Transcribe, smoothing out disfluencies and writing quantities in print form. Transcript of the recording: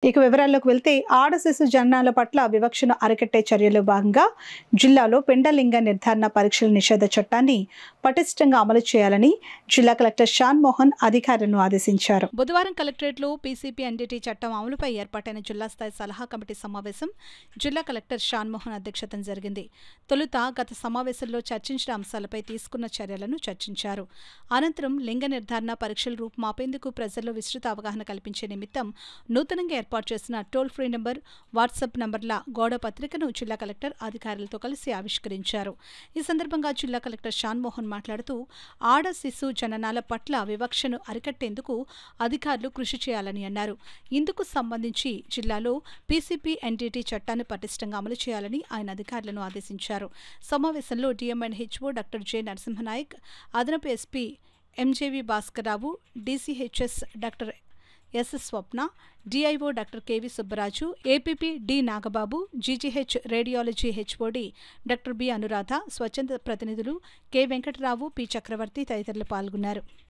ఇక వివరాల్లోకి వెళ్తే ఆడ శిశు జననాల పట్ల వివక్షను అరికట్టే చర్యలో భాగంగా జిల్లాలో పిండలింగ నిర్ధారణ పరీక్షల నిషేధ చట్టాన్ని పటిష్టంగా అమలు చేయాలని జిల్లా కలెక్టర్ షాన్ మోహన్ అధికారులను ఆదేశించారు. బుధవారం కలెక్టరేట్లో పీసీపీ ఎన్డీటీ చట్టం అమలుపై ఏర్పాటైన జిల్లా స్థాయి సలహా కమిటీ సమావేశం జిల్లా కలెక్టర్ షాన్ మోహన్ అధ్యక్షతన జరిగింది. తొలుత గత సమావేశంలో చర్చించిన అంశాలపై తీసుకున్న చర్యలను చర్చించారు. అనంతరం లింగ నిర్ధారణ పరీక్షల రూపుమాపేందుకు ప్రజల్లో విస్తృత అవగాహన కల్పించే నిమిత్తం నూతనంగా ఏర్పాటు చేసిన టోల్ ఫ్రీ నంబర్, వాట్సాప్ నంబర్ల గోడ పత్రికను జిల్లా కలెక్టర్ అధికారులతో కలిసి ఆవిష్కరించారు. ఈ సందర్భంగా జిల్లా కలెక్టర్ షాన్ మోహన్ మాట్లాడుతూ ఆడ శిశు జననాల పట్ల వివక్షను అరికట్టేందుకు అధికారులు కృషి చేయాలని అన్నారు. ఇందుకు సంబంధించి జిల్లాలో పీసీపీ ఎన్డీటీ చట్టాన్ని పటిష్టంగా అమలు చేయాలని ఆయన అధికారులను ఆదేశించారు. సమావేశంలో డిఎంఎన్హెచ్ఓ డాక్టర్ జె నరసింహనాయక్, అదనపు SP MJV Bhaskarrao, DCHS doctor S Swapna, DIO doctor KV Subbaraju, APP D Nagababu, GGH radiology HOD doctor B Anuradha, స్వచ్ఛంద ప్రతినిధులు కె వెంకటరావు, పి చక్రవర్తి తదితరులు పాల్గొన్నారు.